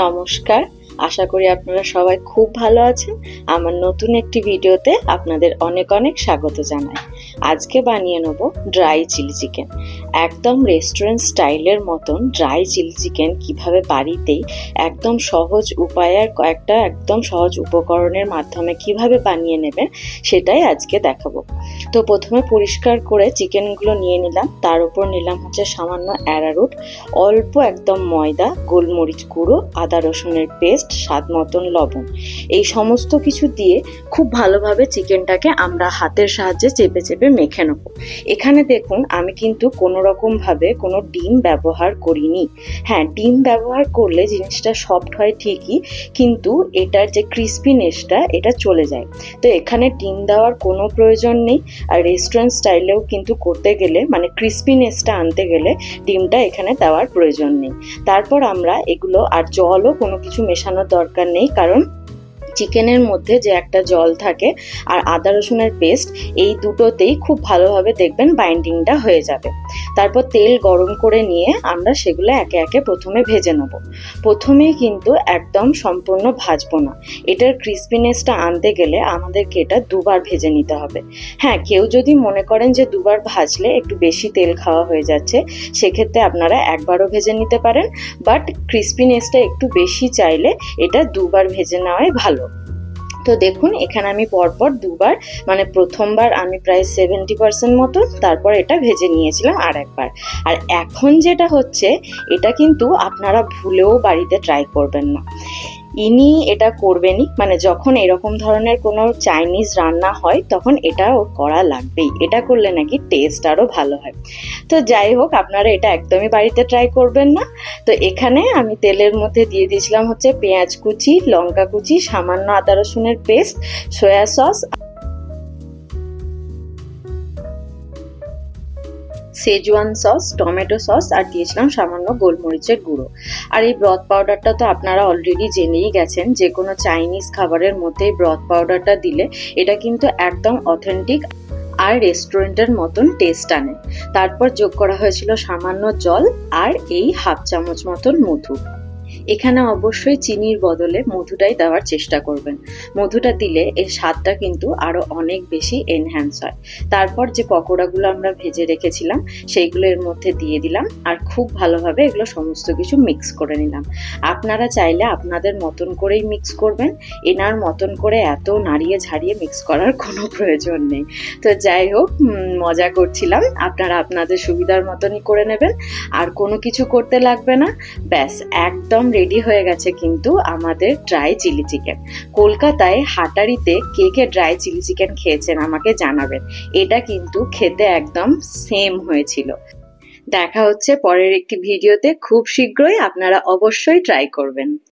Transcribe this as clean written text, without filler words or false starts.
নমস্কার, আশা করি আপনারা সবাই খুব ভালো আছেন। আমার নতুন একটি ভিডিওতে আপনাদের অনেক অনেক স্বাগত জানাই। আজকে বানিয়ে নেব ড্রাই চিলি চিকেন। একদম রেস্টুরেন্ট স্টাইলের মতন ড্রাই চিলি চিকেন কিভাবে বাড়িতেই একদম সহজ উপায়ের কয়েকটা একদম সহজ উপকরণের মাধ্যমে কিভাবে বানিয়ে নেবেন সেটাই আজকে দেখাবো। তো প্রথমে পরিষ্কার করে চিকেনগুলো নিয়ে নিলাম, তার উপর নিলাম হচ্ছে সামান্য অ্যারারুট, অল্প একদম ময়দা, গোলমরিচ গুঁড়ো, আদা রসুনের পেস্ট, স্বাদ মতন লবণ। এই সমস্ত কিছু দিয়ে খুব ভালোভাবে চিকেনটাকে আমরা হাতের সাহায্যে চেপে চেপে মেখে নেব। এখানে দেখুন আমি কিন্তু কোনো রকম ভাবে কোনো ডিম ব্যবহার করিনি। হ্যাঁ, ডিম ব্যবহার করলে জিনিসটা সফট হয় ঠিকই, কিন্তু এটার যে ক্রিস্পিনেসটা এটা চলে যায়। তো এখানে ডিম দেওয়ার কোনো প্রয়োজন নেই। আর রেস্টুরেন্ট স্টাইলেও কিন্তু করতে গেলে মানে ক্রিস্পিনেসটা আনতে গেলে ডিমটা এখানে দেওয়ার প্রয়োজন নেই। তারপর আমরা এগুলো আর জলও কোনো কিছু মেশানোর দরকার নেই, কারণ চিকেনের মধ্যে যে একটা জল থাকে আর আদা রসুনের পেস্ট, এই দুটোতেই খুব ভালোভাবে দেখবেন বাইন্ডিংটা হয়ে যাবে। তারপর তেল গরম করে নিয়ে আমরা সেগুলো একে একে প্রথমে ভেজে নেব। প্রথমেই কিন্তু একদম সম্পূর্ণ ভাজবো না, এটার ক্রিস্পিনেসটা আনতে গেলে আমাদেরকে এটা দুবার ভেজে নিতে হবে। হ্যাঁ, কেউ যদি মনে করেন যে দুবার ভাজলে একটু বেশি তেল খাওয়া হয়ে যাচ্ছে, সেক্ষেত্রে আপনারা একবারও ভেজে নিতে পারেন, বাট ক্রিস্পিনেসটা একটু বেশি চাইলে এটা দুবার ভেজে নেওয়াই ভালো। তো দেখুন এখানে আমি পরপর দুবার মানে প্রথমবার আমি প্রায় 70% মতন, তারপর এটা ভেজে নিয়েছিলাম আর একবার। আর এখন যেটা হচ্ছে এটা কিন্তু আপনারা ভুলেও বাড়িতে ট্রাই করবেন না। ইনি এটা করবেনই, মানে যখন এরকম ধরনের কোনো চাইনিজ রান্না হয় তখন এটা ওর করা লাগবেই। এটা করলে নাকি টেস্ট আরও ভালো হয়। তো যাই হোক, আপনারা এটা একদমই বাড়িতে ট্রাই করবেন না। তো এখানে আমি তেলের মধ্যে দিয়ে দিয়েছিলাম হচ্ছে পেঁয়াজ কুচি, লঙ্কা কুচি, সামান্য আদা রসুনের paste, soy sauce, Schezwan sauce, tomato sauce, আর দিয়েছিলাম সামান্য গোলমরিচের গুঁড়ো। আর এই ব্রথ পাউডারটা তো আপনারা অলরেডি জেনেই গেছেন, যে কোনো চাইনিজ খাবারের মধ্যে ব্রথ পাউডারটা দিলে এটা কিন্তু একদম অথেন্টিক আর রেস্টুরেন্টের মতন টেস্ট আনে। তারপর যোগ করা হয়েছিল সামান্য জল আর এই হাফ চামচ মতন মধু। এখানে অবশ্যই চিনির বদলে মধুটাই দেওয়ার চেষ্টা করবেন। মধুটা দিলে এর স্বাদটা কিন্তু আরো অনেক বেশি এনহ্যান্স হয়। তারপর যে পকোড়াগুলো আমরা ভেজে রেখেছিলাম সেইগুলো এর মধ্যে দিয়ে দিলাম, আর খুব ভালোভাবে এগুলো সমস্ত কিছু মিক্স করে নিলাম। আপনারা চাইলে আপনাদের মতন করেই মিক্স করবেন, এনার মতন করে এত নাড়িয়ে ঝাড়িয়ে মিক্স করার কোনো প্রয়োজন নেই। তো যাই হোক, মজা করছিলাম, আপনারা আপনাদের সুবিধার মতনই করে নেবেন, আর কোনো কিছু করতে লাগবে না। ব্যাস একদম রেডি হয়ে গেছে কিন্তু আমাদের ড্রাই চিলি চিকেন। কলকাতায় হাটারিতে কে কে ড্রাই চিলি চিকেন খেয়েছেন আমাকে জানাবেন। এটা কিন্তু খেতে একদম সেম হয়েছিল। দেখা হচ্ছে পরের একটি ভিডিওতে খুব শীঘ্রই, আপনারা অবশ্যই ট্রাই করবেন।